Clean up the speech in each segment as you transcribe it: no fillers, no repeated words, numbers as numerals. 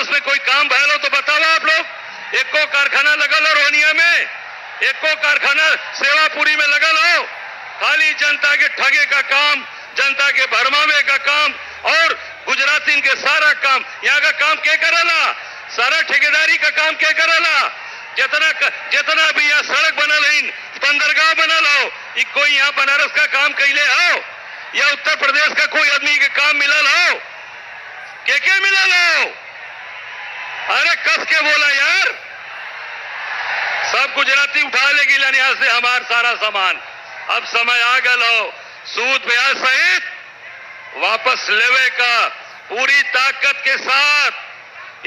बनारस में कोई काम भयल हो तो बताओ आप लोग। एको कारखाना लगल हो रोहनिया में, एको कारखाना सेवापुरी में लगल हो। खाली जनता के ठगे का काम, जनता के भरमावे का काम और गुजराती के सारा काम। यहाँ का काम क्या करेला? सारा ठेकेदारी का काम क्या करेला? जितना भी यहाँ सड़क बनल है, बंदरगाह बनल हो, कोई यहाँ बनारस का काम कैले हो या उत्तर प्रदेश का कोई आदमी के काम मिलल हो? क्या मिलल हो? अरे कस के बोला यार। सब गुजराती उठा लेगी यहाँ से हमार सारा सामान। अब समय आ गल हो सूद ब्याज सहित वापस लेवे का पूरी ताकत के साथ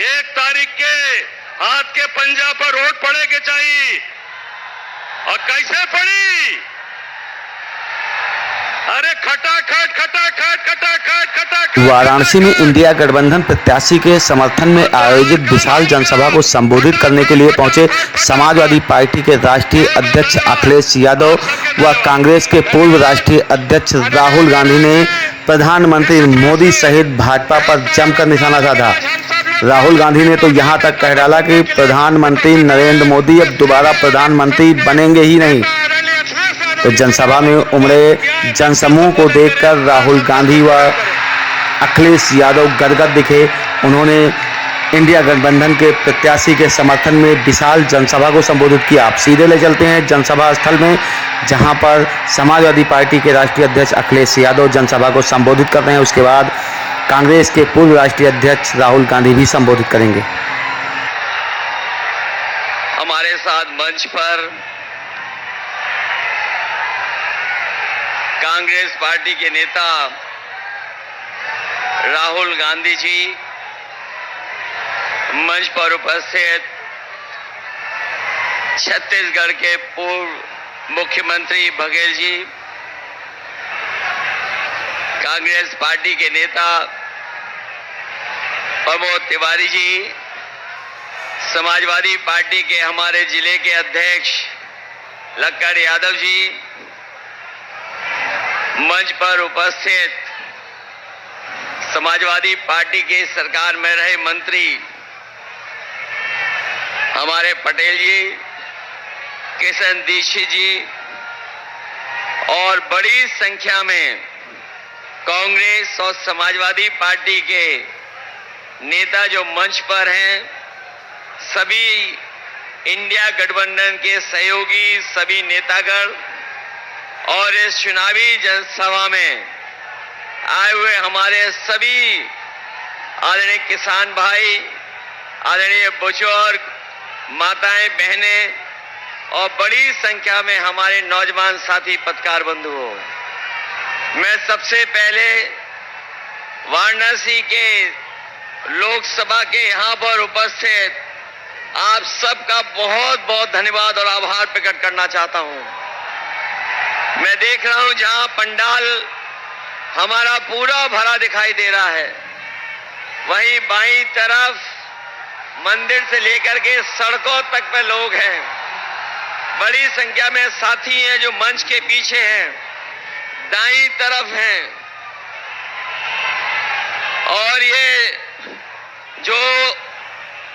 1 तारीख के हाथ के पंजा पर वोट पड़े के चाहिए। और कैसे पड़ी? अरे खटाखट खटाखट खटाखट खटाखट। वाराणसी में इंडिया गठबंधन प्रत्याशी के समर्थन में आयोजित विशाल जनसभा को संबोधित करने के लिए पहुंचे समाजवादी पार्टी के राष्ट्रीय अध्यक्ष अखिलेश यादव व कांग्रेस के पूर्व राष्ट्रीय अध्यक्ष राहुल गांधी ने प्रधानमंत्री मोदी सहित भाजपा पर जमकर निशाना साधा। राहुल गांधी ने तो यहां तक कह डाला कि प्रधानमंत्री नरेंद्र मोदी अब दोबारा प्रधानमंत्री बनेंगे ही नहीं। तो जनसभा में उमड़े जनसमूह को देखकर राहुल गांधी व अखिलेश यादव गदगद दिखे। उन्होंने इंडिया गठबंधन के प्रत्याशी के समर्थन में विशाल जनसभा को संबोधित किया। आप सीधे ले चलते हैं जनसभा स्थल में, जहां पर समाजवादी पार्टी के राष्ट्रीय अध्यक्ष अखिलेश यादव जनसभा को संबोधित कर रहे हैं। उसके बाद कांग्रेस के पूर्व राष्ट्रीय अध्यक्ष राहुल गांधी भी संबोधित करेंगे। हमारे साथ मंच पर कांग्रेस पार्टी के नेता राहुल गांधी जी, मंच पर उपस्थित छत्तीसगढ़ के पूर्व मुख्यमंत्री बघेल जी, कांग्रेस पार्टी के नेता प्रमोद तिवारी जी, समाजवादी पार्टी के हमारे जिले के अध्यक्ष लक्कड़ यादव जी, मंच पर उपस्थित समाजवादी पार्टी के सरकार में रहे मंत्री हमारे पटेल जी, किशन दीक्षित जी और बड़ी संख्या में कांग्रेस और समाजवादी पार्टी के नेता जो मंच पर हैं, सभी इंडिया गठबंधन के सहयोगी, सभी नेतागण और इस चुनावी जनसभा में आए हुए हमारे सभी आदरणीय किसान भाई, आदरणीय बुजुर्ग, माताएं, बहनें और बड़ी संख्या में हमारे नौजवान साथी पत्रकार बंधुओं, मैं सबसे पहले वाराणसी के लोकसभा के यहाँ पर उपस्थित आप सबका बहुत बहुत धन्यवाद और आभार प्रकट करना चाहता हूँ। मैं देख रहा हूँ जहाँ पंडाल हमारा पूरा भरा दिखाई दे रहा है, वहीं बाईं तरफ मंदिर से लेकर के सड़कों तक पे लोग हैं। बड़ी संख्या में साथी हैं जो मंच के पीछे हैं, दाईं तरफ हैं। और ये जो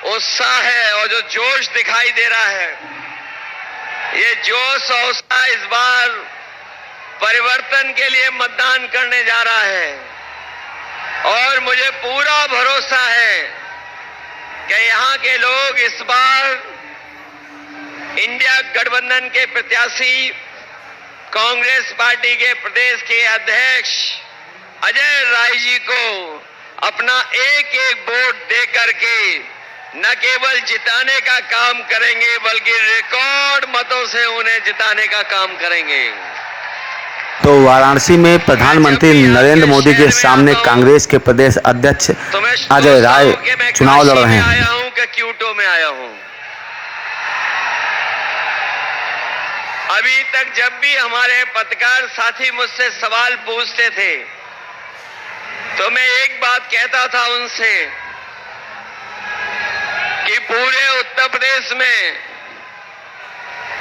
उत्साह है और जो जोश दिखाई दे रहा है, ये जोश और उत्साह इस बार परिवर्तन के लिए मतदान करने जा रहा है। और मुझे पूरा भरोसा है कि यहाँ के लोग इस बार इंडिया गठबंधन के प्रत्याशी कांग्रेस पार्टी के प्रदेश के अध्यक्ष अजय राय जी को अपना एक एक वोट दे करके न केवल जिताने का काम करेंगे, बल्कि रिकॉर्ड मतों से उन्हें जिताने का काम करेंगे। तो वाराणसी में प्रधानमंत्री नरेंद्र मोदी के सामने कांग्रेस के प्रदेश अध्यक्ष अजय राय चुनाव लड़ रहे हैं। आया हूं कि क्यूटो में आया हूं। अभी तक जब भी हमारे पत्रकार साथी मुझसे सवाल पूछते थे तो मैं एक बात कहता था उनसे कि पूरे उत्तर प्रदेश में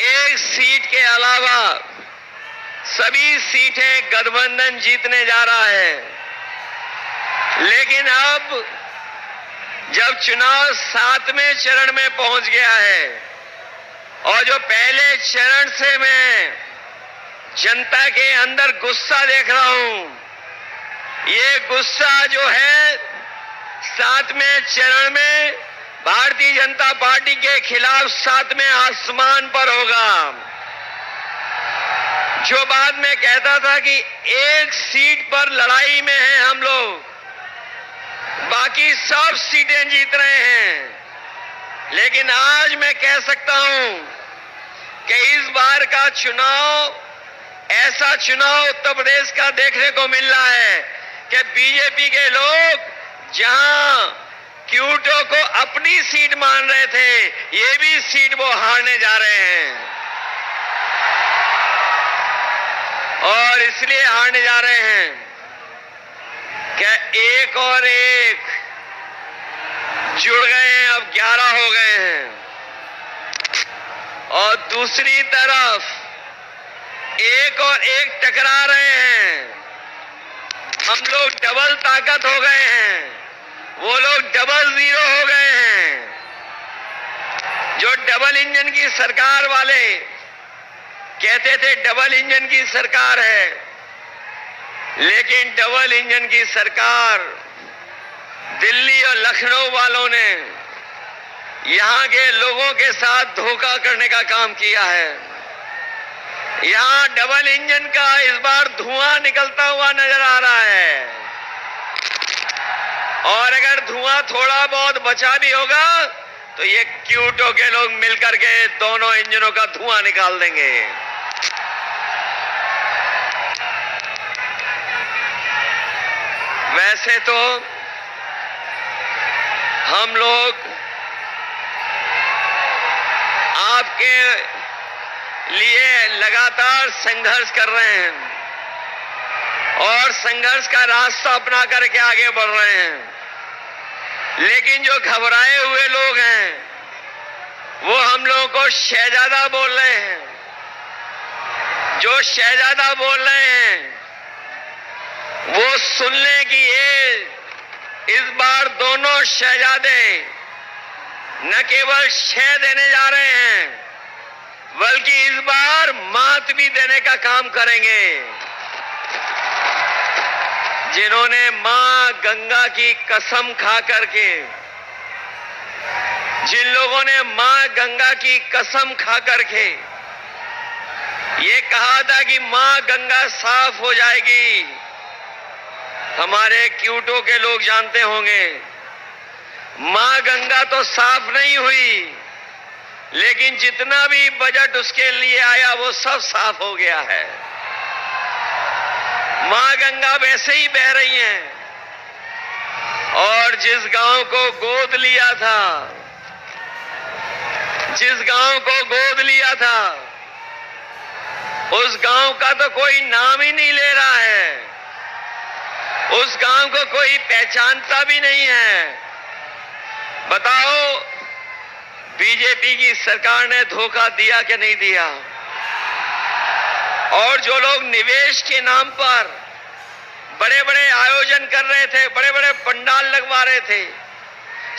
एक सीट के अलावा सभी सीटें गठबंधन जीतने जा रहा है। लेकिन अब जब चुनाव 7वें चरण में पहुंच गया है और जो पहले चरण से मैं जनता के अंदर गुस्सा देख रहा हूं, ये गुस्सा जो है 7वें चरण में भारतीय जनता पार्टी के खिलाफ 7वें आसमान पर होगा। जो बात में कहता था कि एक सीट पर लड़ाई में हैं हम लोग, बाकी सब सीटें जीत रहे हैं, लेकिन आज मैं कह सकता हूं कि इस बार का चुनाव ऐसा चुनाव उत्तर प्रदेश का देखने को मिल रहा है कि बीजेपी के लोग जहां क्यूटो को अपनी सीट मान रहे थे, ये भी सीट वो हारने जा रहे हैं और इसलिए हारने जा रहे हैं कि एक और एक जुड़ गए हैं, अब 11 हो गए हैं और दूसरी तरफ एक और एक टकरा रहे हैं। हम लोग डबल ताकत हो गए हैं, वो लोग डबल जीरो हो गए हैं। जो डबल इंजन की सरकार वाले कहते थे डबल इंजन की सरकार है, लेकिन डबल इंजन की सरकार दिल्ली और लखनऊ वालों ने यहां के लोगों के साथ धोखा करने का काम किया है। यहां डबल इंजन का इस बार धुआं निकलता हुआ नजर आ रहा है और अगर धुआं थोड़ा बहुत बचा भी होगा तो ये क्यूटो के लोग मिलकर के दोनों इंजनों का धुआं निकाल देंगे। वैसे तो हम लोग आपके लिए लगातार संघर्ष कर रहे हैं और संघर्ष का रास्ता अपना करके आगे बढ़ रहे हैं, लेकिन जो घबराए हुए लोग हैं वो हम लोगों को शहजादा बोल रहे हैं। जो शहजादा बोल रहे हैं वो सुन लें कि ये इस बार दोनों शहजादे न केवल शह देने जा रहे हैं बल्कि इस बार मात भी देने का काम करेंगे। जिन्होंने मां गंगा की कसम खा करके, जिन लोगों ने मां गंगा की कसम खा करके ये कहा था कि मां गंगा साफ हो जाएगी, हमारे क्यूटो के लोग जानते होंगे मां गंगा तो साफ नहीं हुई, लेकिन जितना भी बजट उसके लिए आया वो सब साफ हो गया है। मां गंगा वैसे ही बह रही हैं और जिस गांव को गोद लिया था, जिस गांव को गोद लिया था उस गांव का तो कोई नाम ही नहीं ले रहा है, उस गांव को कोई पहचानता भी नहीं है। बताओ बीजेपी की सरकार ने धोखा दिया कि नहीं दिया? और जो लोग निवेश के नाम पर बड़े बड़े आयोजन कर रहे थे, बड़े बड़े पंडाल लगवा रहे थे,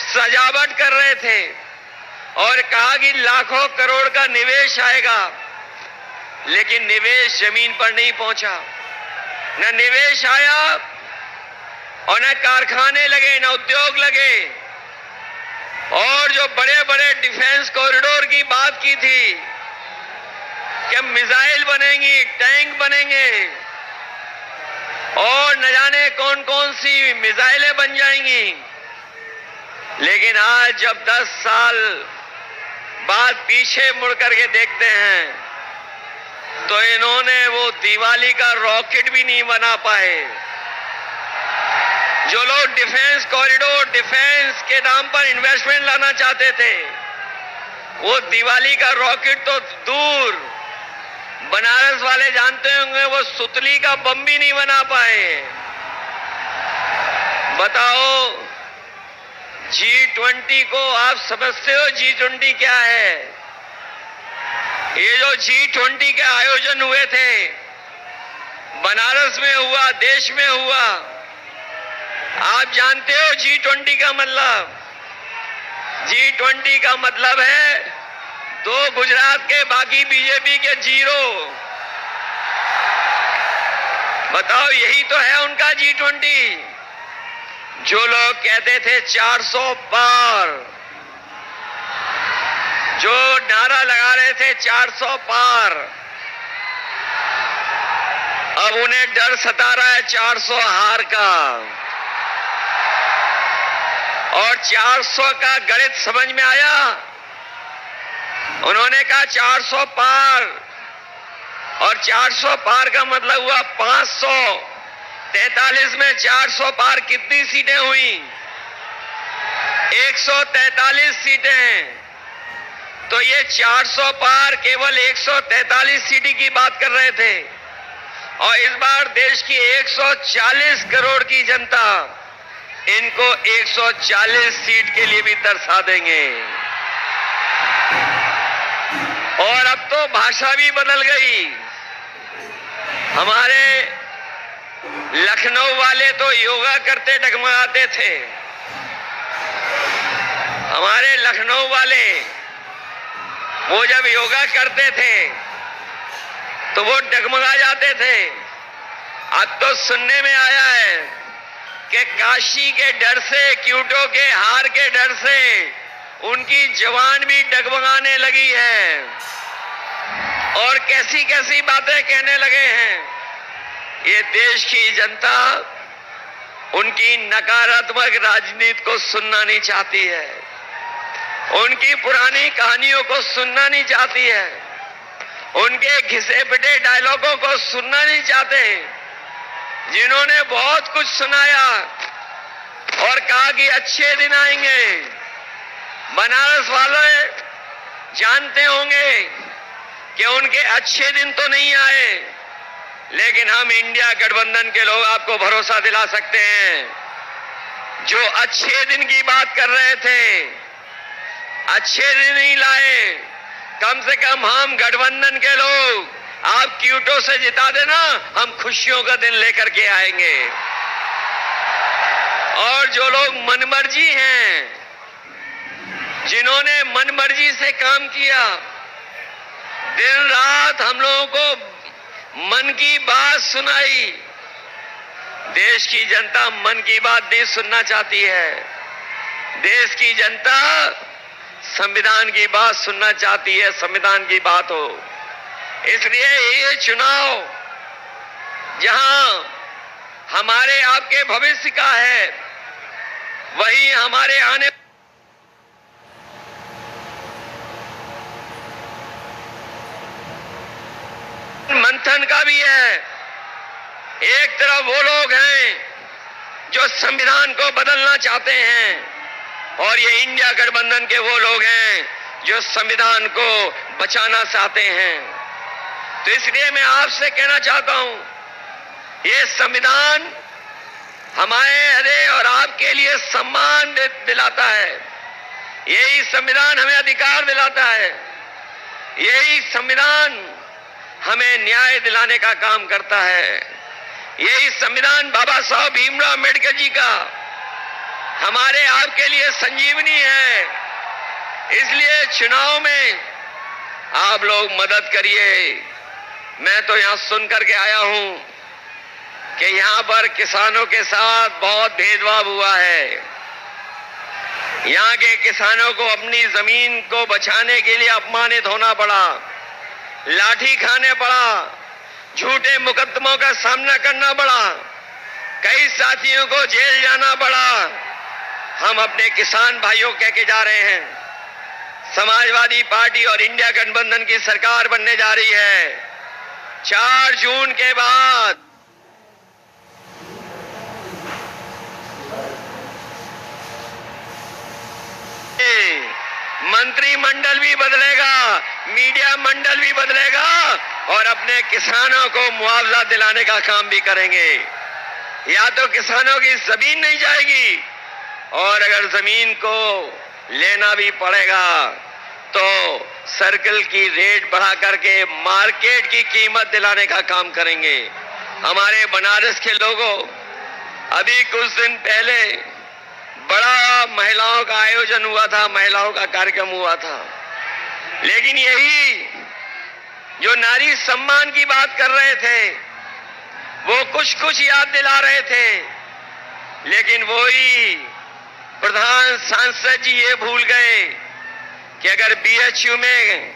सजावट कर रहे थे और कहा कि लाखों करोड़ का निवेश आएगा, लेकिन निवेश जमीन पर नहीं पहुंचा। न निवेश आया और न कारखाने लगे, न उद्योग लगे। और जो बड़े बड़े डिफेंस कॉरिडोर की बात की थी कि मिसाइल बनेंगी, टैंक बनेंगे और न जाने कौन कौन सी मिसाइलें बन जाएंगी, लेकिन आज जब 10 साल बाद पीछे मुड़ करके देखते हैं तो इन्होंने वो दिवाली का रॉकेट भी नहीं बना पाए। जो लोग डिफेंस कॉरिडोर, डिफेंस के नाम पर इन्वेस्टमेंट लाना चाहते थे, वो दिवाली का रॉकेट तो दूर, बनारस वाले जानते होंगे वो सुतली का बम भी नहीं बना पाए। बताओ G20 को आप समझते हो G20 क्या है? ये जो G20 के आयोजन हुए थे, बनारस में हुआ, देश में हुआ, आप जानते हो G20 का मतलब? G20 का मतलब है 2 गुजरात के, बाकी बीजेपी के 0। बताओ, यही तो है उनका G20। जो लोग कहते थे 400 पार, जो नारा लगा रहे थे 400 पार, अब उन्हें डर सता रहा है 400 हार का। और 400 का गणित समझ में आया। उन्होंने कहा 400 पार, और 400 पार का मतलब हुआ 543 में 400 पार कितनी सीटें हुई? 143 सीटें। तो ये 400 पार केवल 143 सीटें की बात कर रहे थे, और इस बार देश की 140 करोड़ की जनता इनको 140 सीट के लिए भी तरसा देंगे। और अब तो भाषा भी बदल गई। हमारे लखनऊ वाले तो योगा करते डगमगाते थे। हमारे लखनऊ वाले वो जब योगा करते थे तो वो डगमगा जाते थे। अब तो सुनने में आया है कि काशी के डर से, क्यूटो के हार के डर से उनकी जवान भी डगमगाने लगी है, और कैसी कैसी बातें कहने लगे हैं। ये देश की जनता उनकी नकारात्मक राजनीति को सुनना नहीं चाहती है, उनकी पुरानी कहानियों को सुनना नहीं चाहती है, उनके घिसे पिटे डायलॉगों को सुनना नहीं चाहते, जिन्होंने बहुत कुछ सुनाया और कहा कि अच्छे दिन आएंगे। बनारस वाले जानते होंगे कि उनके अच्छे दिन तो नहीं आए, लेकिन हम इंडिया गठबंधन के लोग आपको भरोसा दिला सकते हैं, जो अच्छे दिन की बात कर रहे थे, अच्छे दिन नहीं लाए। कम से कम हम गठबंधन के लोग, आप क्यूटो से जिता देना, हम खुशियों का दिन लेकर के आएंगे। और जो लोग मनमर्जी हैं, जिन्होंने मनमर्जी से काम किया, दिन रात हम लोगों को मन की बात सुनाई, देश की जनता मन की बात नहीं सुनना चाहती है। देश की जनता संविधान की बात सुनना चाहती है, संविधान की बात हो। इसलिए ये चुनाव जहां हमारे आपके भविष्य का है, वही हमारे आने मंथन का भी है। एक तरफ वो लोग हैं जो संविधान को बदलना चाहते हैं, और ये इंडिया गठबंधन के वो लोग हैं जो संविधान को बचाना चाहते हैं। तो इसलिए मैं आपसे कहना चाहता हूं, ये संविधान हमारे और आपके लिए सम्मान दिलाता है, यही संविधान हमें अधिकार दिलाता है, यही संविधान हमें न्याय दिलाने का काम करता है। यही संविधान बाबा साहब भीमराव अम्बेडकर जी का हमारे आपके लिए संजीवनी है। इसलिए चुनाव में आप लोग मदद करिए। मैं तो यहां सुन करके आया हूं कि यहां पर किसानों के साथ बहुत भेदभाव हुआ है। यहां के किसानों को अपनी जमीन को बचाने के लिए अपमानित होना पड़ा, लाठी खाने पड़ा, झूठे मुकदमों का सामना करना पड़ा, कई साथियों को जेल जाना पड़ा। हम अपने किसान भाइयों कह के जा रहे हैं, समाजवादी पार्टी और इंडिया गठबंधन की सरकार बनने जा रही है 4 जून के बाद। मंत्रिमंडल भी बदलेगा, मीडिया मंडल भी बदलेगा, और अपने किसानों को मुआवजा दिलाने का काम भी करेंगे। या तो किसानों की जमीन नहीं जाएगी, और अगर जमीन को लेना भी पड़ेगा तो सर्कल की रेट बढ़ा करके मार्केट की कीमत दिलाने का काम करेंगे। हमारे बनारस के लोगों, अभी कुछ दिन पहले बड़ा महिलाओं का आयोजन हुआ था, महिलाओं का कार्यक्रम हुआ था। लेकिन यही जो नारी सम्मान की बात कर रहे थे, वो कुछ याद दिला रहे थे, लेकिन वही प्रधान सांसद जी ये भूल गए कि अगर बीएचयू में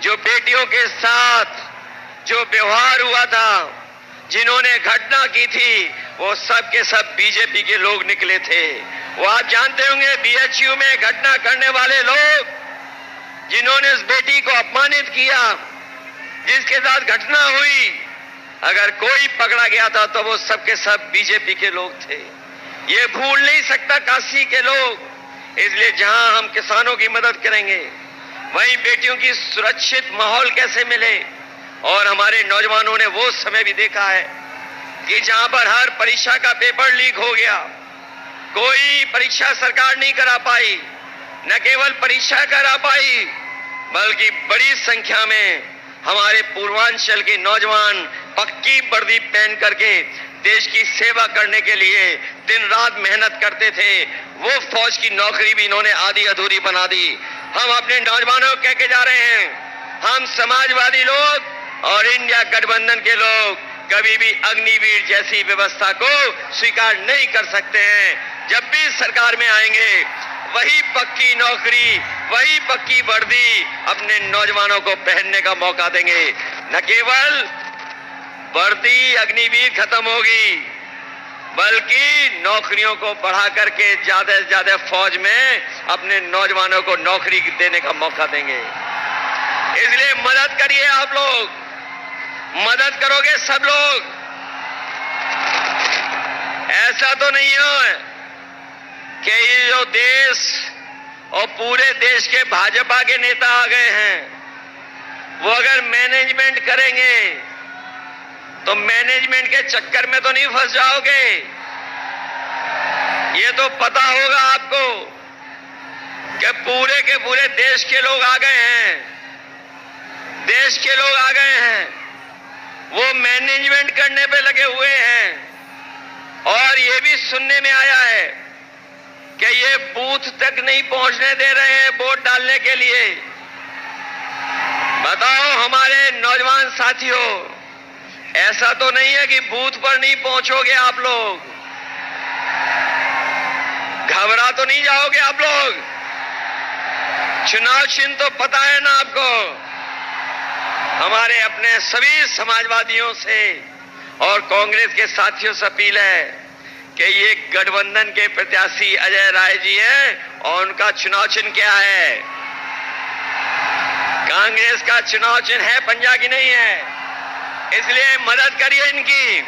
जो बेटियों के साथ जो व्यवहार हुआ था, जिन्होंने घटना की थी, वो सब के सब बीजेपी के लोग निकले थे। वो आप जानते होंगे, बीएचयू में घटना करने वाले लोग, जिन्होंने उस बेटी को अपमानित किया, जिसके साथ घटना हुई, अगर कोई पकड़ा गया था तो वो सब के सब बीजेपी के लोग थे। ये भूल नहीं सकता काशी के लोग। इसलिए जहां हम किसानों की मदद करेंगे, वहीं बेटियों की सुरक्षित माहौल कैसे मिले। और हमारे नौजवानों ने वो समय भी देखा है कि जहां पर हर परीक्षा का पेपर लीक हो गया, कोई परीक्षा सरकार नहीं करा पाई, न केवल परीक्षा करा पाई, बल्कि बड़ी संख्या में हमारे पूर्वांचल के नौजवान पक्की वर्दी पहन करके देश की सेवा करने के लिए दिन रात मेहनत करते थे। वो फौज की नौकरी भी इन्होंने आधी अधूरी बना दी। हम अपने नौजवानों को कह के जा रहे हैं, हम समाजवादी लोग और इंडिया गठबंधन के लोग कभी भी अग्निवीर जैसी व्यवस्था को स्वीकार नहीं कर सकते हैं। जब भी सरकार में आएंगे, वही पक्की नौकरी, वही पक्की वर्दी अपने नौजवानों को पहनने का मौका देंगे। न केवल वर्दी अग्निवीर खत्म होगी, बल्कि नौकरियों को बढ़ा करके ज्यादा से ज्यादा फौज में अपने नौजवानों को नौकरी देने का मौका देंगे। इसलिए मदद करिए आप लोग, मदद करोगे सब लोग। ऐसा तो नहीं हो कि ये जो देश और पूरे देश के भाजपा के नेता आ गए हैं, वो अगर मैनेजमेंट करेंगे तो मैनेजमेंट के चक्कर में तो नहीं फंस जाओगे। ये तो पता होगा आपको कि पूरे के पूरे देश के लोग आ गए हैं, देश के लोग आ गए हैं, वो मैनेजमेंट करने पे लगे हुए हैं। और ये भी सुनने में आया है कि ये बूथ तक नहीं पहुंचने दे रहे हैं वोट डालने के लिए। बताओ हमारे नौजवान साथियों, ऐसा तो नहीं है कि बूथ पर नहीं पहुंचोगे आप लोग? घबरा तो नहीं जाओगे आप लोग? चुनाव चिन्ह तो पता है ना आपको। हमारे अपने सभी समाजवादियों से और कांग्रेस के साथियों से अपील है कि ये गठबंधन के प्रत्याशी अजय राय जी हैं और उनका चुनाव चिन्ह क्या है? कांग्रेस का चुनाव चिन्ह है, पंजा की नहीं है। इसलिए मदद करिए, इनकी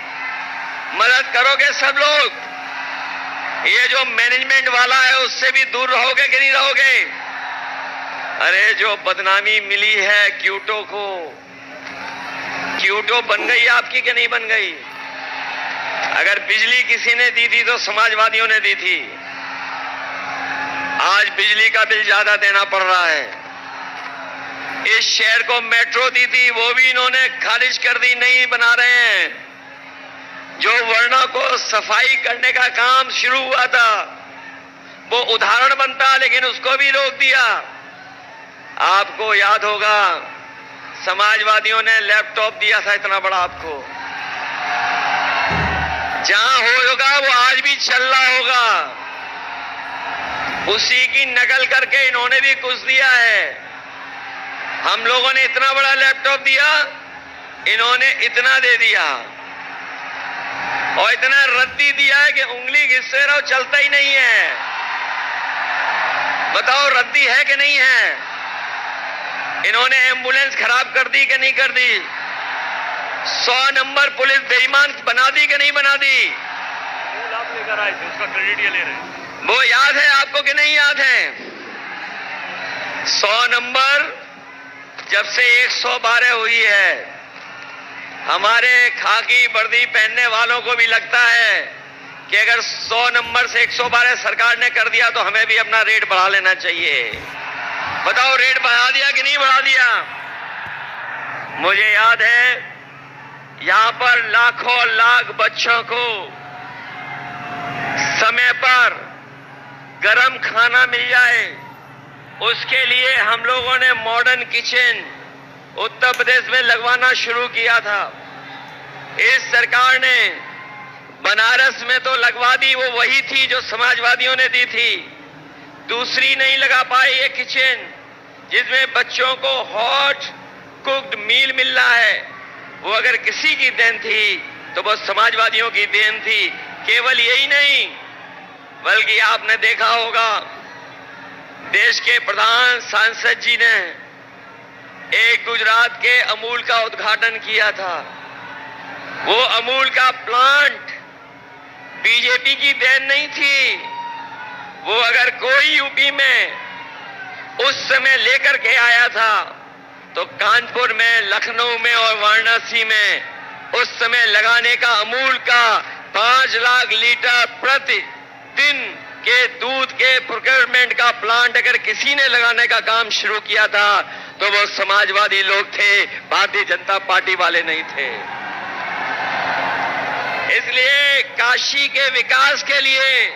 मदद करोगे सब लोग। ये जो मैनेजमेंट वाला है उससे भी दूर रहोगे कि नहीं रहोगे? अरे जो बदनामी मिली है क्यूटो को, क्यूटो बन गई आपकी कि नहीं बन गई? अगर बिजली किसी ने दी थी तो समाजवादियों ने दी थी। आज बिजली का बिल ज्यादा देना पड़ रहा है। इस शहर को मेट्रो दी थी, वो भी इन्होंने खारिज कर दी, नहीं बना रहे हैं। जो वर्णा को सफाई करने का काम शुरू हुआ था, वो उदाहरण बनता, लेकिन उसको भी रोक दिया। आपको याद होगा, समाजवादियों ने लैपटॉप दिया था इतना बड़ा आपको। जहां होगा वो आज भी चल रहा होगा, उसी की नकल करके इन्होंने भी कुछ दिया है। हम लोगों ने इतना बड़ा लैपटॉप दिया, इन्होंने इतना दे दिया और इतना रद्दी दिया है कि उंगली घिससे रहो, चलता ही नहीं है। बताओ रद्दी है कि नहीं है? इन्होंने एम्बुलेंस खराब कर दी कि नहीं कर दी? 100 नंबर पुलिस बेईमान बना दी कि नहीं बना दी? आप लेकर आए थे, उसका क्रेडिट ये ले रहे हैं। वो याद है आपको कि नहीं याद है? 100 नंबर जब से 112 हुई है, हमारे खाकी वर्दी पहनने वालों को भी लगता है कि अगर 100 नंबर से 112 सरकार ने कर दिया तो हमें भी अपना रेट बढ़ा लेना चाहिए। बताओ रेट बढ़ा दिया कि नहीं बढ़ा दिया? मुझे याद है यहां पर लाखों लाख बच्चों को समय पर गरम खाना मिल जाए, उसके लिए हम लोगों ने मॉडर्न किचन उत्तर प्रदेश में लगवाना शुरू किया था। इस सरकार ने बनारस में तो लगवा दी, वो वही थी जो समाजवादियों ने दी थी। दूसरी नहीं लगा पाई ये किचन जिसमें बच्चों को हॉट कुक्ड मील मिल रहा है। वो अगर किसी की देन थी तो वो समाजवादियों की देन थी। केवल यही नहीं, बल्कि आपने देखा होगा देश के प्रधान सांसद जी ने एक गुजरात के अमूल का उद्घाटन किया था। वो अमूल का प्लांट बीजेपी की देन नहीं थी। वो अगर कोई यूपी में उस समय लेकर के आया था तो कानपुर में, लखनऊ में और वाराणसी में उस समय लगाने का अमूल का 5 लाख लीटर प्रति दिन के दूध के प्रोक्योरमेंट का प्लांट अगर किसी ने लगाने का काम शुरू किया था तो वो समाजवादी लोग थे, भारतीय जनता पार्टी वाले नहीं थे। इसलिए काशी के विकास के लिए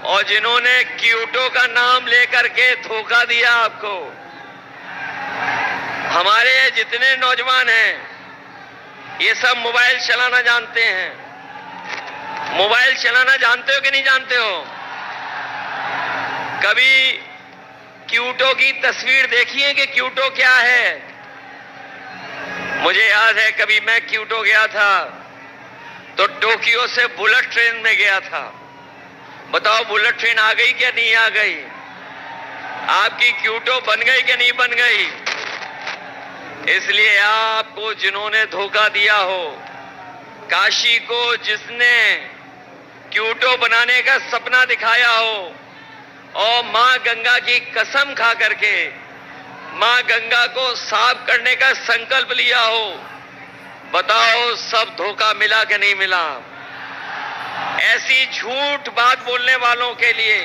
और जिन्होंने क्योटो का नाम लेकर के धोखा दिया आपको, हमारे जितने नौजवान हैं ये सब मोबाइल चलाना जानते हैं। मोबाइल चलाना जानते हो कि नहीं जानते हो? कभी क्योटो की तस्वीर देखी है कि क्योटो क्या है? मुझे याद है कभी मैं क्योटो गया था तो टोक्यो से बुलेट ट्रेन में गया था। बताओ बुलेट ट्रेन आ गई क्या नहीं आ गई? आपकी क्योटो बन गई कि नहीं बन गई? इसलिए आपको जिन्होंने धोखा दिया हो, काशी को जिसने क्योटो बनाने का सपना दिखाया हो और मां गंगा की कसम खा करके मां गंगा को साफ करने का संकल्प लिया हो, बताओ सब धोखा मिला कि नहीं मिला? ऐसी झूठ बात बोलने वालों के लिए,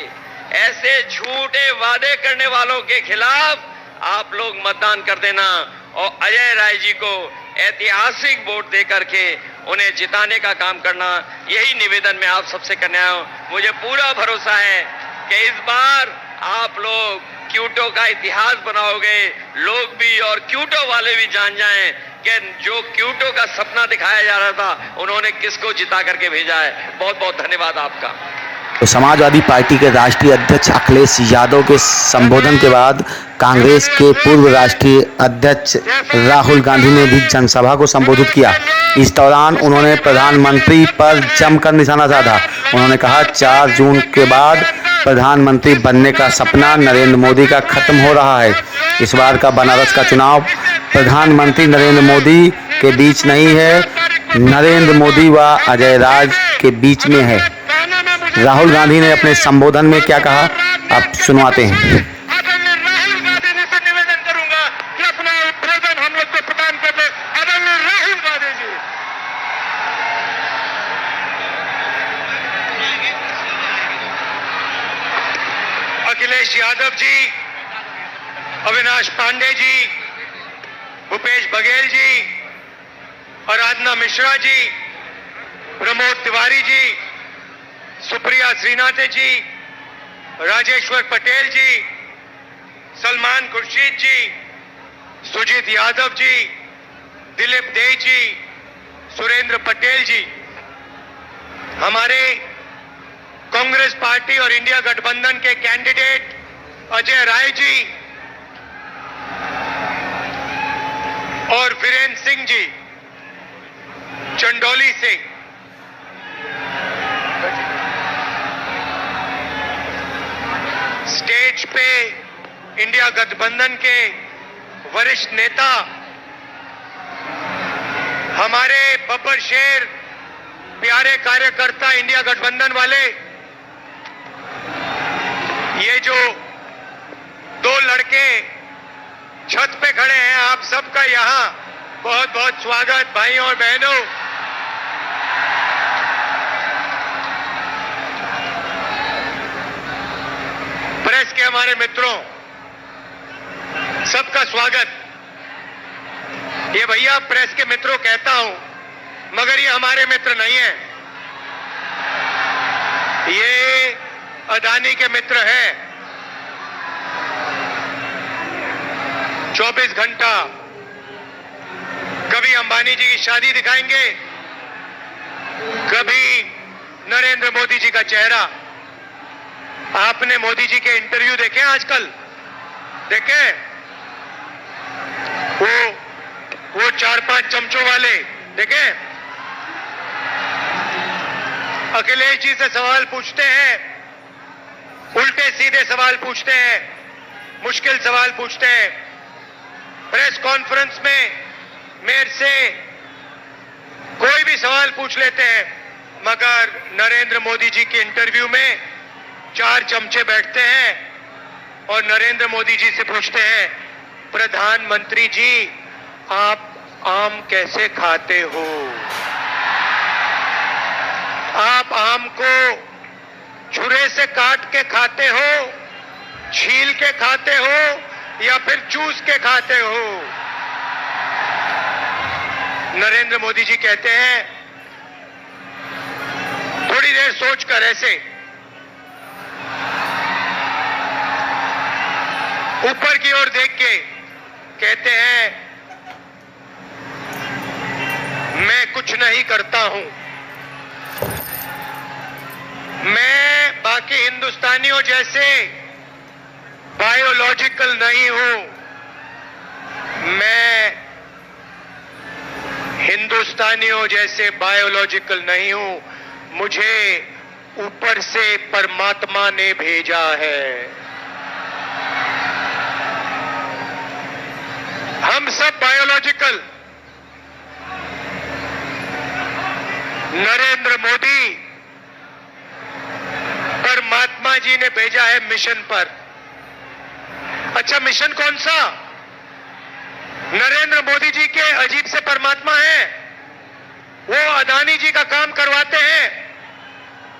ऐसे झूठे वादे करने वालों के खिलाफ आप लोग मतदान कर देना और अजय राय जी को ऐतिहासिक वोट दे करके उन्हें जिताने का काम करना। यही निवेदन मैं आप सबसे करने आया हूं। मुझे पूरा भरोसा है कि इस बार आप लोग क्योटो का इतिहास बनाओगे। लोग भी और क्योटो वाले भी जान जाएं कि जो क्योटो का सपना दिखाया जा रहा था उन्होंने किसको जिता करके भेजा है। बहुत बहुत धन्यवाद आपका। तो समाजवादी पार्टी के राष्ट्रीय अध्यक्ष अखिलेश यादव के संबोधन के बाद कांग्रेस के पूर्व राष्ट्रीय अध्यक्ष राहुल गांधी ने भी जनसभा को संबोधित किया। इस दौरान उन्होंने प्रधानमंत्री पर जमकर निशाना साधा। उन्होंने कहा 4 जून के बाद प्रधानमंत्री बनने का सपना नरेंद्र मोदी का खत्म हो रहा है। इस बार का बनारस का चुनाव प्रधानमंत्री नरेंद्र मोदी के बीच नहीं है, नरेंद्र मोदी व अजय राज के बीच में है। राहुल गांधी ने अपने संबोधन में क्या कहा, आप सुनवाते हैं। अखिलेश यादव जी, अविनाश पांडे जी, भूपेश बघेल जी, आराधना मिश्रा जी, प्रमोद तिवारी जी, सुप्रिया श्रीनाथ जी, राजेश्वर पटेल जी, सलमान खुर्शीद जी, सुजीत यादव जी, दिलीप दे जी, सुरेंद्र पटेल जी, हमारे कांग्रेस पार्टी और इंडिया गठबंधन के कैंडिडेट अजय राय जी और वीरेंद्र सिंह जी चंडोली से, स्टेज पे इंडिया गठबंधन के वरिष्ठ नेता हमारे बब्बर शेर, प्यारे कार्यकर्ता इंडिया गठबंधन वाले, ये जो 2 लड़के छत पे खड़े हैं, आप सबका यहां बहुत बहुत स्वागत। भाइयों और बहनों, प्रेस के हमारे मित्रों, सबका स्वागत। ये भैया प्रेस के मित्रों कहता हूं, मगर ये हमारे मित्र नहीं है। ये अदानी के मित्र हैं। 24 घंटा कभी अंबानी जी की शादी दिखाएंगे, कभी नरेंद्र मोदी जी का चेहरा। आपने मोदी जी के इंटरव्यू देखे आजकल? देखे? वो 4-5 चमचों वाले देखे? अखिलेश जी से सवाल पूछते हैं, उल्टे सीधे सवाल पूछते हैं, मुश्किल सवाल पूछते हैं। प्रेस कॉन्फ्रेंस में मेरे से कोई भी सवाल पूछ लेते हैं, मगर नरेंद्र मोदी जी के इंटरव्यू में 4 चमचे बैठते हैं और नरेंद्र मोदी जी से पूछते हैं, प्रधानमंत्री जी आप आम कैसे खाते हो? आप आम को छुरे से काट के खाते हो, छील के खाते हो या फिर चूस के खाते हो? नरेंद्र मोदी जी कहते हैं, थोड़ी देर सोचकर ऐसे ऊपर की ओर देख के कहते हैं, मैं कुछ नहीं करता हूं, मैं बाकी हिंदुस्तानियों जैसे बायोलॉजिकल नहीं हूं, मैं हिंदुस्तानियों जैसे बायोलॉजिकल नहीं हूं, मुझे ऊपर से परमात्मा ने भेजा है। हम सब बायोलॉजिकल, नरेंद्र मोदी परमात्मा जी ने भेजा है मिशन पर। अच्छा, मिशन कौन सा? नरेंद्र मोदी जी के अजीब से परमात्मा है, वो अदानी जी का काम करवाते हैं,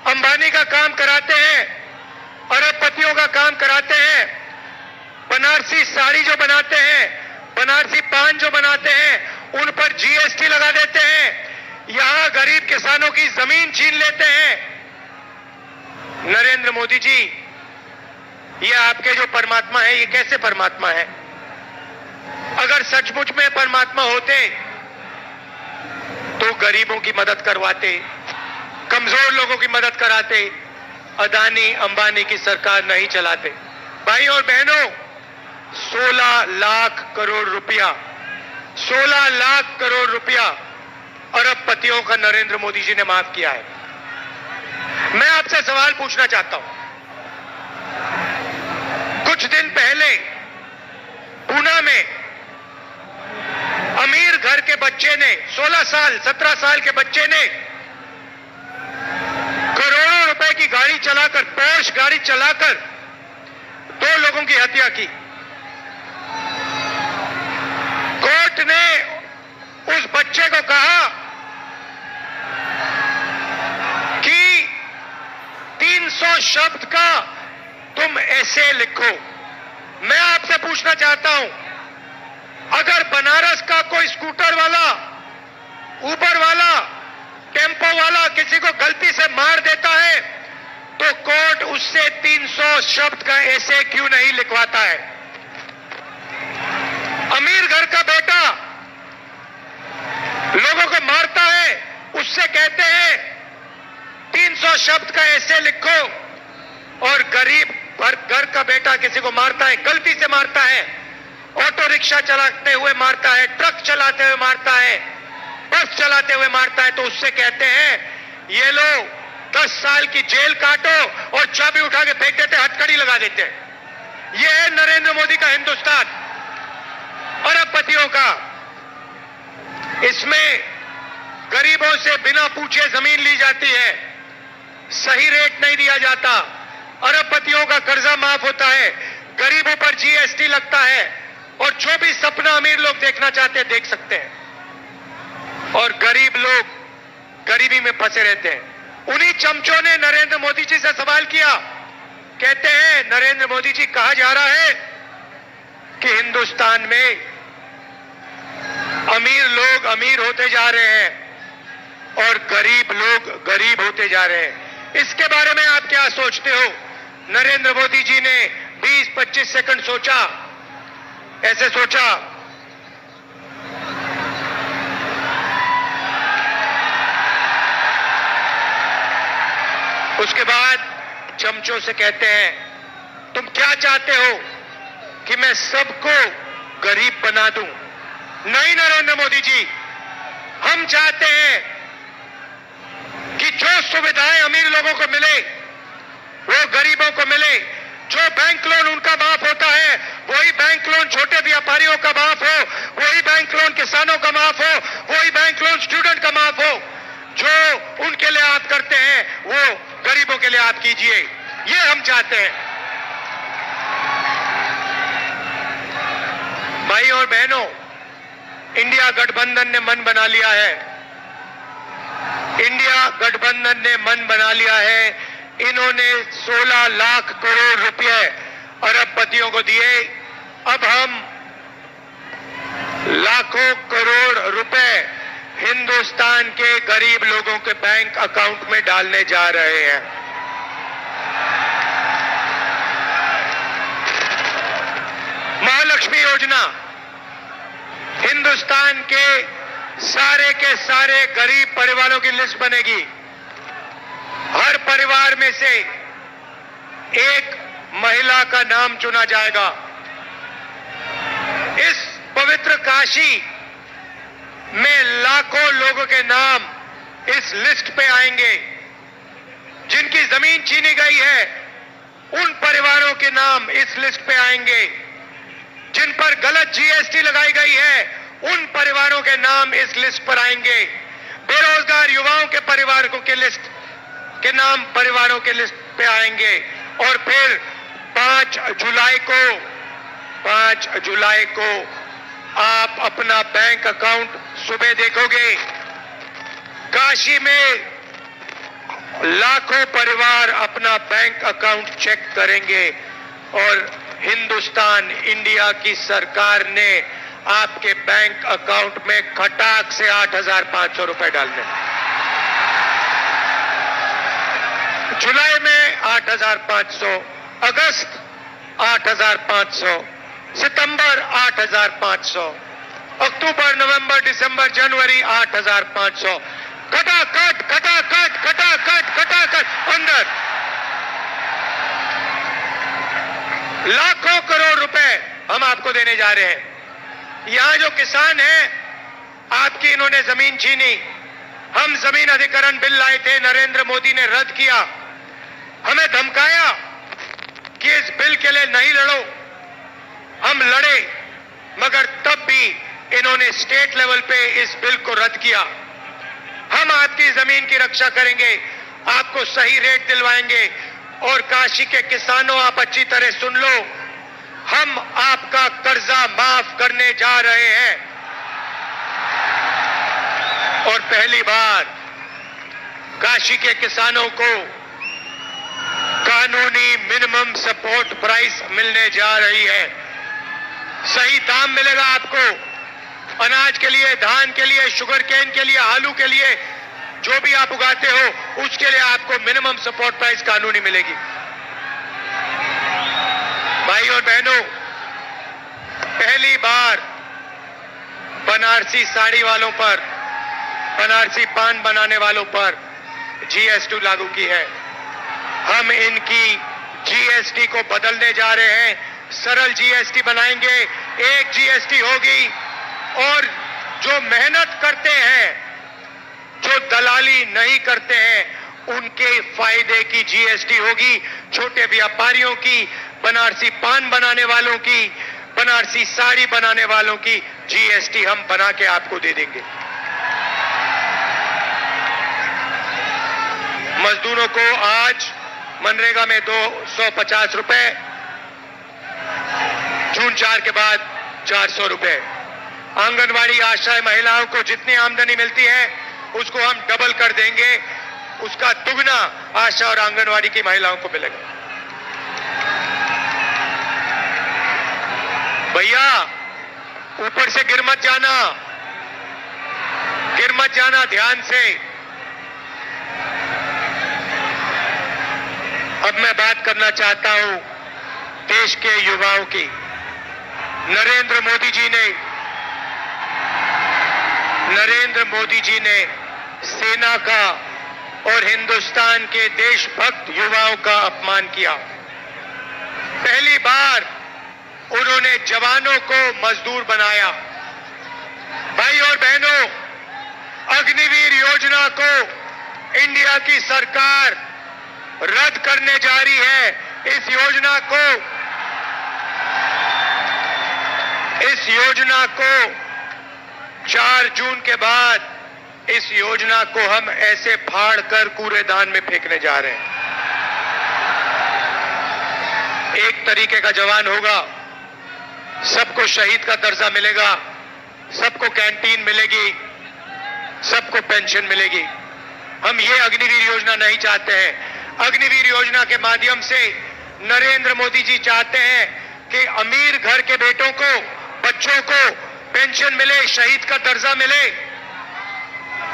अंबानी का काम कराते हैं, अरबपतियों का काम कराते हैं, बनारसी साड़ी जो बनाते हैं, बनारसी पान जो बनाते हैं, उन पर जीएसटी लगा देते हैं, यहां गरीब किसानों की जमीन छीन लेते हैं। नरेंद्र मोदी जी, ये आपके जो परमात्मा है, ये कैसे परमात्मा है? अगर सचमुच में परमात्मा होते तो गरीबों की मदद करवाते, कमजोर लोगों की मदद कराते, अदानी अंबानी की सरकार नहीं चलाते। भाई और बहनों, 16 लाख करोड़ रुपया, 16 लाख करोड़ रुपया अरबपतियों का नरेंद्र मोदी जी ने माफ किया है। मैं आपसे सवाल पूछना चाहता हूं, कुछ दिन पहले पूना में अमीर घर के बच्चे ने, 16 साल 17 साल के बच्चे ने करोड़ों रुपए की गाड़ी चलाकर, पोर्श गाड़ी चलाकर 2 लोगों की हत्या की। कोर्ट ने उस बच्चे को कहा कि 300 शब्द का तुम ऐसे लिखो। मैं आपसे पूछना चाहता हूं, अगर बनारस का कोई स्कूटर वाला, ऊबर वाला, टेम्पो वाला किसी को गलती से मार देता है तो कोर्ट उससे 300 शब्द का ऐसे क्यों नहीं लिखवाता है? अमीर घर का बेटा लोगों को मारता है, उससे कहते हैं 300 शब्द का ऐसे लिखो, और गरीब घर का बेटा किसी को मारता है, गलती से मारता है, ऑटो रिक्शा चलाते हुए मारता है, ट्रक चलाते हुए मारता है, बस चलाते हुए मारता है, तो उससे कहते हैं ये लो 10 साल की जेल काटो और चाबी उठा के फेंक देते, हथकड़ी लगा देते। ये है नरेंद्र मोदी का हिंदुस्तान, अरबपतियों का। इसमें गरीबों से बिना पूछे जमीन ली जाती है, सही रेट नहीं दिया जाता, अरबपतियों का कर्जा माफ होता है, गरीबों पर जीएसटी लगता है, और जो भी सपना अमीर लोग देखना चाहते हैं देख सकते हैं, और गरीब लोग गरीबी में फंसे रहते हैं। उन्हीं चमचों ने नरेंद्र मोदी जी से सवाल किया, कहते हैं नरेंद्र मोदी जी, कहा जा रहा है कि हिंदुस्तान में अमीर लोग अमीर होते जा रहे हैं और गरीब लोग गरीब होते जा रहे हैं, इसके बारे में आप क्या सोचते हो? नरेंद्र मोदी जी ने 20-25 सेकंड सोचा, ऐसे सोचा, उसके बाद चमचों से कहते हैं, तुम क्या चाहते हो कि मैं सबको गरीब बना दूं? नहीं नरेंद्र मोदी जी, हम चाहते हैं कि जो सुविधाएं अमीर लोगों को मिले वो गरीबों को मिले। जो बैंक लोन उनका माफ होता है वही बैंक लोन छोटे व्यापारियों का माफ हो, वही बैंक लोन किसानों का माफ हो, वही बैंक लोन स्टूडेंट का माफ हो। जो उनके लिए आप करते हैं वो गरीबों के लिए आप कीजिए, ये हम चाहते हैं। भाई और बहनों, इंडिया गठबंधन ने मन बना लिया है, इंडिया गठबंधन ने मन बना लिया है। इन्होंने 16 लाख करोड़ रुपए अरबपतियों को दिए, अब हम लाखों करोड़ रुपए हिंदुस्तान के गरीब लोगों के बैंक अकाउंट में डालने जा रहे हैं। महालक्ष्मी योजना, हिंदुस्तान के सारे गरीब परिवारों की लिस्ट बनेगी। हर परिवार में से एक महिला का नाम चुना जाएगा। इस पवित्र काशी में लाखों लोगों के नाम इस लिस्ट पे आएंगे। जिनकी जमीन छीनी गई है उन परिवारों के नाम इस लिस्ट पे आएंगे। जिन पर गलत जीएसटी लगाई गई है उन परिवारों के नाम इस लिस्ट पर आएंगे। बेरोजगार युवाओं के परिवारों के लिस्ट के नाम परिवारों के लिस्ट पे आएंगे। और फिर 5 जुलाई को आप अपना बैंक अकाउंट सुबह देखोगे। काशी में लाखों परिवार अपना बैंक अकाउंट चेक करेंगे और हिंदुस्तान, इंडिया की सरकार ने आपके बैंक अकाउंट में खटाक से 8,500 रुपए डालने। जुलाई में 8,500, अगस्त 8,500, सितंबर 8,500, अक्टूबर, नवंबर, दिसंबर, जनवरी 8,500। खटाखट अंदर लाखों करोड़ रुपए हम आपको देने जा रहे हैं। यहां जो किसान हैं, आपकी इन्होंने जमीन छीनी। हम जमीन अधिग्रहण बिल लाए थे, नरेंद्र मोदी ने रद्द किया। हमें धमकाया कि इस बिल के लिए नहीं लड़ो। हम लड़े, मगर तब भी इन्होंने स्टेट लेवल पे इस बिल को रद्द किया। हम आपकी जमीन की रक्षा करेंगे, आपको सही रेट दिलवाएंगे। और काशी के किसानों, आप अच्छी तरह सुन लो, हम आपका कर्जा माफ करने जा रहे हैं। और पहली बार काशी के किसानों को कानूनी मिनिमम सपोर्ट प्राइस मिलने जा रही है। सही दाम मिलेगा आपको अनाज के लिए, धान के लिए, शुगर केन के लिए, आलू के लिए, जो भी आप उगाते हो उसके लिए आपको मिनिमम सपोर्ट प्राइस कानूनी मिलेगी। भाई और बहनों, पहली बार बनारसी साड़ी वालों पर, बनारसी पान बनाने वालों पर जीएसटी लागू की है। हम इनकी जीएसटी को बदलने जा रहे हैं, सरल जीएसटी बनाएंगे, एक जीएसटी होगी। और जो मेहनत करते हैं, जो दलाली नहीं करते हैं, उनके फायदे की जीएसटी होगी। छोटे व्यापारियों की, बनारसी पान बनाने वालों की, बनारसी साड़ी बनाने वालों की जीएसटी हम बना के आपको दे देंगे। मजदूरों को आज मनरेगा में 250 रुपए, जून 4 के बाद 400 रुपए। आंगनवाड़ी आशा महिलाओं को जितनी आमदनी मिलती है उसको हम डबल कर देंगे, उसका दुगना आशा और आंगनवाड़ी की महिलाओं को मिलेगा। भैया ऊपर से गिर मत जाना, ध्यान से। अब अब मैं बात करना चाहता हूं देश के युवाओं की। नरेंद्र मोदी जी ने सेना का और हिंदुस्तान के देशभक्त युवाओं का अपमान किया। पहली बार उन्होंने जवानों को मजदूर बनाया। भाई और बहनों, अग्निवीर योजना को इंडिया की सरकार रद्द करने जा रही है। इस योजना को 4 जून के बाद इस योजना को हम ऐसे फाड़ कर कूड़ेदान में फेंकने जा रहे हैं। एक तरीके का जवान होगा, सबको शहीद का दर्जा मिलेगा, सबको कैंटीन मिलेगी, सबको पेंशन मिलेगी। हम ये अग्निवीर योजना नहीं चाहते हैं। अग्निवीर योजना के माध्यम से नरेंद्र मोदी जी चाहते हैं कि अमीर घर के बेटों को, बच्चों को पेंशन मिले, शहीद का दर्जा मिले,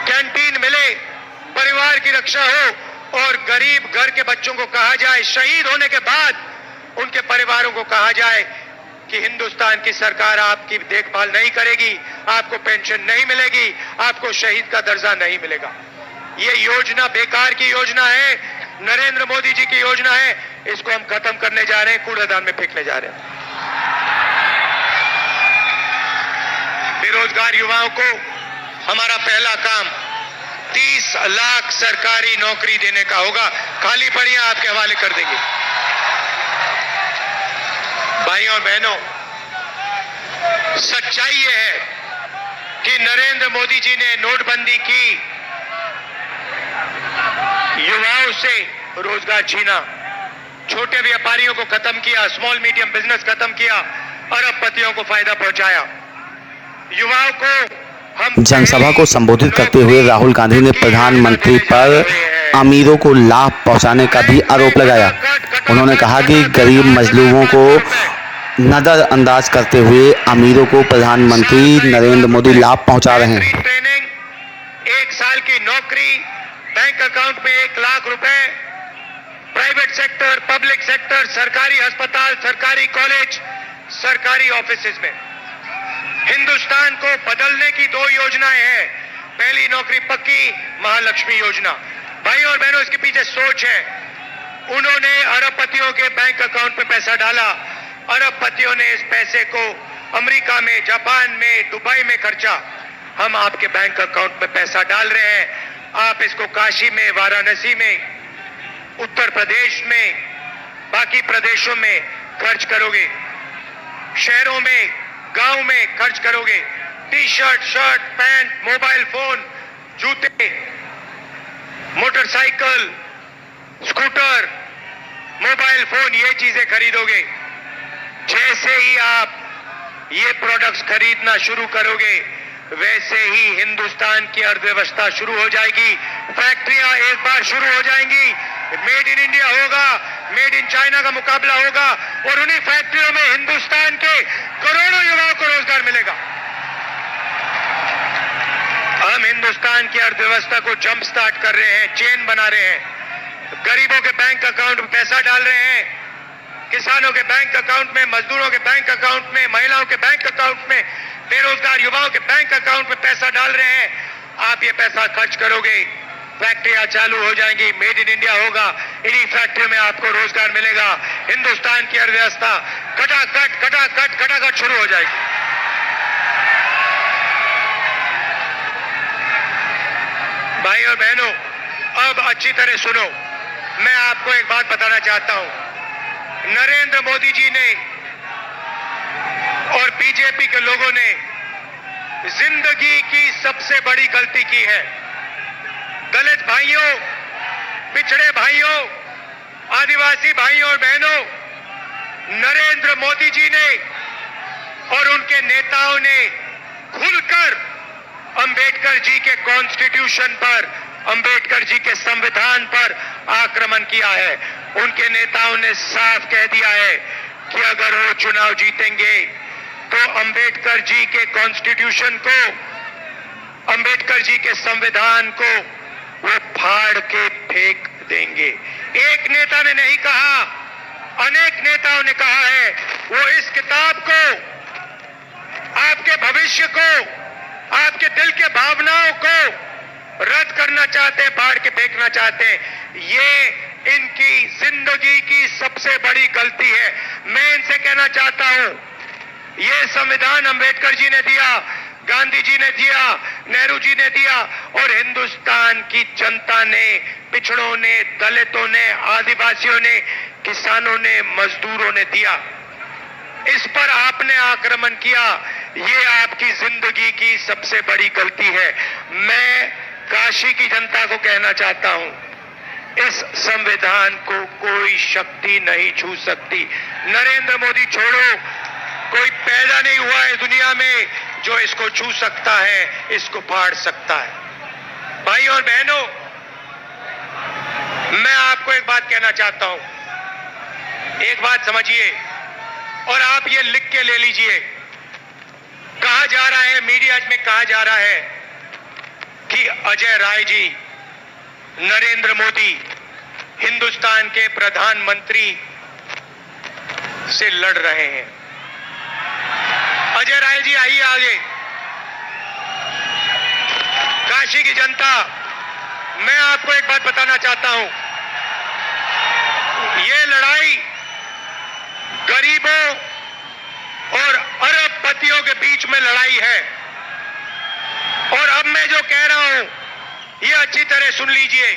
कैंटीन मिले, परिवार की रक्षा हो, और गरीब घर के बच्चों को कहा जाए, शहीद होने के बाद उनके परिवारों को कहा जाए कि हिंदुस्तान की सरकार आपकी देखभाल नहीं करेगी, आपको पेंशन नहीं मिलेगी, आपको शहीद का दर्जा नहीं मिलेगा। ये योजना बेकार की योजना है, नरेंद्र मोदी जी की योजना है। इसको हम खत्म करने जा रहे हैं, कूड़ेदान में फेंकने जा रहे हैं। बेरोजगार युवाओं को हमारा पहला काम 30 लाख सरकारी नौकरी देने का होगा। खाली पड़ियां आपके हवाले कर देंगे। भाइयों और बहनों, सच्चाई यह है कि नरेंद्र मोदी जी ने नोटबंदी की, युवाओं से रोजगार छीना, छोटे व्यापारियों को खत्म किया, स्मॉल मीडियम बिजनेस खत्म किया, अरबपतियों को फायदा पहुंचाया। युवाओं को हम जनसभा को संबोधित करते हुए राहुल गांधी ने प्रधानमंत्री पर अमीरों को लाभ पहुंचाने का भी आरोप लगाया। उन्होंने कहा कि गरीब मजलूमों को नजरअंदाज करते हुए अमीरों को प्रधानमंत्री नरेंद्र मोदी लाभ पहुंचा रहे हैं। ट्रेनिंग, 1 साल की नौकरी, बैंक अकाउंट में 1 लाख रुपए, प्राइवेट सेक्टर, पब्लिक सेक्टर, सरकारी अस्पताल, सरकारी कॉलेज, सरकारी ऑफिसेज में। हिंदुस्तान को बदलने की 2 योजनाएं हैं। पहली नौकरी पक्की, महालक्ष्मी योजना। भाई और बहनों, इसके पीछे सोच है। उन्होंने अरबपतियों के बैंक अकाउंट में पैसा डाला, अरबपतियों ने इस पैसे को अमेरिका में, जापान में, दुबई में खर्चा। हम आपके बैंक अकाउंट में पैसा डाल रहे हैं, आप इसको काशी में, वाराणसी में, उत्तर प्रदेश में, बाकी प्रदेशों में खर्च करोगे, शहरों में, गांव में खर्च करोगे। T shirt, shirt, pant, mobile phone, जूते, मोटरसाइकिल, स्कूटर, मोबाइल फोन, ये चीजें खरीदोगे। जैसे ही आप ये प्रोडक्ट्स खरीदना शुरू करोगे, वैसे ही हिंदुस्तान की अर्थव्यवस्था शुरू हो जाएगी। फैक्ट्रियां एक बार शुरू हो जाएंगी, मेड इन इंडिया होगा, मेड इन चाइना का मुकाबला होगा, और उन्हीं फैक्ट्रियों में हिंदुस्तान के करोड़ों युवाओं को रोजगार मिलेगा। हम हिंदुस्तान की अर्थव्यवस्था को जंप स्टार्ट कर रहे हैं, चेन बना रहे हैं। गरीबों के बैंक अकाउंट में पैसा डाल रहे हैं, किसानों के बैंक अकाउंट में, मजदूरों के बैंक अकाउंट में, महिलाओं के बैंक अकाउंट में, बेरोजगार युवाओं के बैंक अकाउंट में पैसा डाल रहे हैं। आप ये पैसा खर्च करोगे, फैक्ट्रियां चालू हो जाएंगी, मेड इन इंडिया होगा, इन्हीं फैक्ट्रियों में आपको रोजगार मिलेगा। हिंदुस्तान की अर्थव्यवस्था खटाखट शुरू हो जाएगी। भाई और बहनों, अब अच्छी तरह सुनो, मैं आपको एक बात बताना चाहता हूं। नरेंद्र मोदी जी ने और बीजेपी के लोगों ने जिंदगी की सबसे बड़ी गलती की है। दलित भाइयों, पिछड़े भाइयों, आदिवासी भाइयों और बहनों, नरेंद्र मोदी जी ने और उनके नेताओं ने खुलकर अंबेडकर जी के कॉन्स्टिट्यूशन पर, अंबेडकर जी के संविधान पर आक्रमण किया है। उनके नेताओं ने साफ कह दिया है कि अगर वो चुनाव जीतेंगे तो अंबेडकर जी के कॉन्स्टिट्यूशन को, अंबेडकर जी के संविधान को वो फाड़ के फेंक देंगे। एक नेता ने नहीं कहा, अनेक नेताओं ने कहा है। वो इस किताब को, आपके भविष्य को, आपके दिल के भावनाओं को रद्द करना चाहते हैं, फाड़ के फेंकना चाहते हैं। ये इनकी जिंदगी की सबसे बड़ी गलती है। मैं इनसे कहना चाहता हूं, ये संविधान अंबेडकर जी ने दिया, गांधी जी ने दिया, नेहरू जी ने दिया और हिंदुस्तान की जनता ने, पिछड़ों ने, दलितों ने, आदिवासियों ने, किसानों ने, मजदूरों ने दिया। इस पर आपने आक्रमण किया, ये आपकी जिंदगी की सबसे बड़ी गलती है। मैं काशी की जनता को कहना चाहता हूं, इस संविधान को कोई शक्ति नहीं छू सकती। नरेंद्र मोदी छोड़ो, कोई पैदा नहीं हुआ है दुनिया में जो इसको छू सकता है, इसको फाड़ सकता है। भाई और बहनों, मैं आपको एक बात कहना चाहता हूं, एक बात समझिए और आप ये लिख के ले लीजिए। कहा जा रहा है, मीडिया में कहा जा रहा है कि अजय राय जी, नरेंद्र मोदी हिंदुस्तान के प्रधानमंत्री से लड़ रहे हैं। अजय राय जी आइए आगे। काशी की जनता, मैं आपको एक बात बताना चाहता हूं, ये लड़ाई गरीबों और अरबपतियों के बीच में लड़ाई है। और अब मैं जो कह रहा हूं, ये अच्छी तरह सुन लीजिए।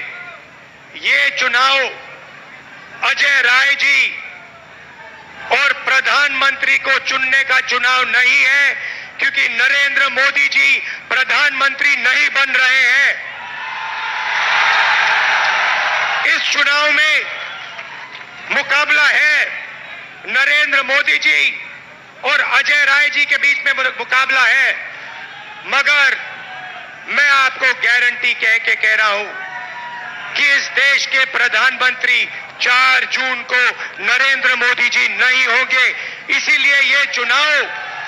ये चुनाव अजय राय जी और प्रधानमंत्री को चुनने का चुनाव नहीं है, क्योंकि नरेंद्र मोदी जी प्रधानमंत्री नहीं बन रहे हैं। इस चुनाव में मुकाबला है नरेंद्र मोदी जी और अजय राय जी के बीच में मुकाबला है। मगर मैं आपको गारंटी कह के कह रहा हूं कि इस देश के प्रधानमंत्री 4 जून को नरेंद्र मोदी जी नहीं होंगे। इसीलिए ये चुनाव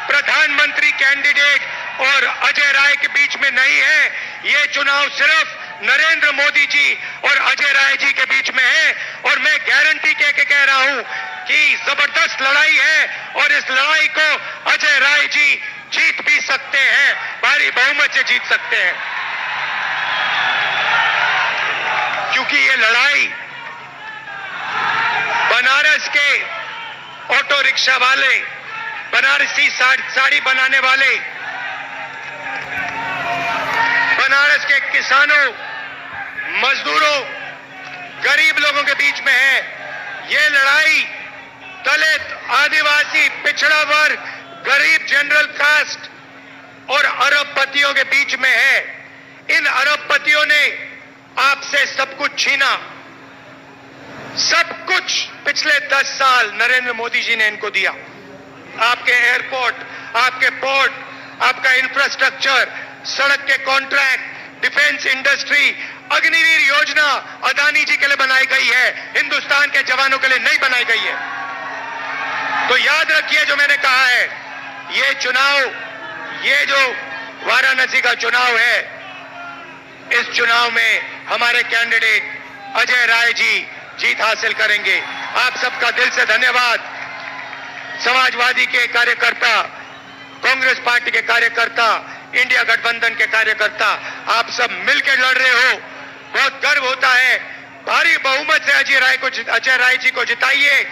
प्रधानमंत्री कैंडिडेट और अजय राय के बीच में नहीं है, ये चुनाव सिर्फ नरेंद्र मोदी जी और अजय राय जी के बीच में है। और मैं गारंटी कह के कह रहा हूं कि जबरदस्त लड़ाई है और इस लड़ाई को अजय राय जी जीत भी सकते हैं, भारी बहुमत से जीत सकते हैं। क्योंकि ये लड़ाई बनारस के ऑटो रिक्शा वाले, बनारसी साड़ी बनाने वाले, बनारस के किसानों, मजदूरों, गरीब लोगों के बीच में है। ये लड़ाई दलित, आदिवासी, पिछड़ा वर्ग, गरीब, जनरल कास्ट और अरबपतियों के बीच में है। इन अरबपतियों ने आपसे सब कुछ छीना, सब कुछ पिछले 10 साल नरेंद्र मोदी जी ने इनको दिया। आपके एयरपोर्ट, आपके पोर्ट, आपका इंफ्रास्ट्रक्चर, सड़क के कॉन्ट्रैक्ट, डिफेंस इंडस्ट्री, अग्निवीर योजना अदानी जी के लिए बनाई गई है, हिंदुस्तान के जवानों के लिए नहीं बनाई गई है। तो याद रखिए जो मैंने कहा है, ये चुनाव, ये जो वाराणसी का चुनाव है, इस चुनाव में हमारे कैंडिडेट अजय राय जी जीत हासिल करेंगे। आप सबका दिल से धन्यवाद। समाजवादी के कार्यकर्ता, कांग्रेस पार्टी के कार्यकर्ता, इंडिया गठबंधन के कार्यकर्ता, आप सब मिलकर लड़ रहे हो, बहुत गर्व होता है। भारी बहुमत से अजय राय जी को जिताइए।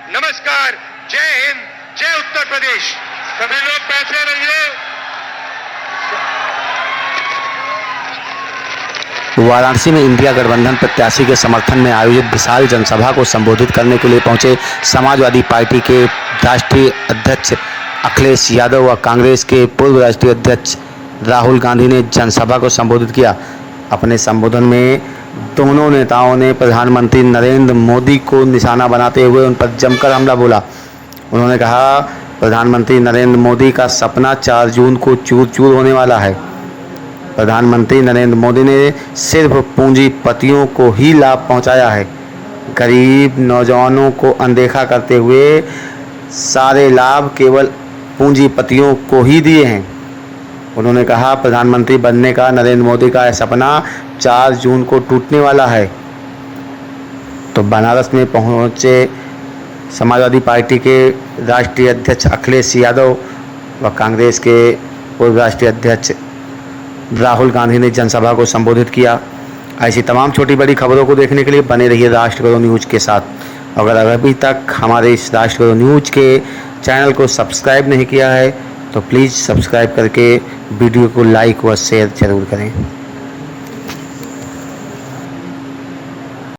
नमस्कार, जय हिंद, जय उत्तर प्रदेश। सभी लोग बैठे रहिए। वाराणसी में इंडिया गठबंधन प्रत्याशी के समर्थन में आयोजित विशाल जनसभा को संबोधित करने के लिए पहुंचे समाजवादी पार्टी के राष्ट्रीय अध्यक्ष अखिलेश यादव व कांग्रेस के पूर्व राष्ट्रीय अध्यक्ष राहुल गांधी ने जनसभा को संबोधित किया। अपने संबोधन में दोनों नेताओं ने प्रधानमंत्री नरेंद्र मोदी को निशाना बनाते हुए उन पर जमकर हमला बोला। उन्होंने कहा, प्रधानमंत्री नरेंद्र मोदी का सपना 4 जून को चूर चूर होने वाला है। प्रधानमंत्री नरेंद्र मोदी ने सिर्फ पूंजीपतियों को ही लाभ पहुंचाया है, गरीब नौजवानों को अनदेखा करते हुए सारे लाभ केवल पूंजीपतियों को ही दिए हैं। उन्होंने कहा, प्रधानमंत्री बनने का नरेंद्र मोदी का सपना 4 जून को टूटने वाला है। तो बनारस में पहुंचे समाजवादी पार्टी के राष्ट्रीय अध्यक्ष अखिलेश यादव व कांग्रेस के पूर्व राष्ट्रीय अध्यक्ष राहुल गांधी ने जनसभा को संबोधित किया। ऐसी तमाम छोटी बड़ी खबरों को देखने के लिए बने रहिए राष्ट्रगुरु न्यूज़ के साथ। अगर अभी तक हमारे इस राष्ट्रगुरु न्यूज़ के चैनल को सब्सक्राइब नहीं किया है तो प्लीज़ सब्सक्राइब करके वीडियो को लाइक व शेयर जरूर करें।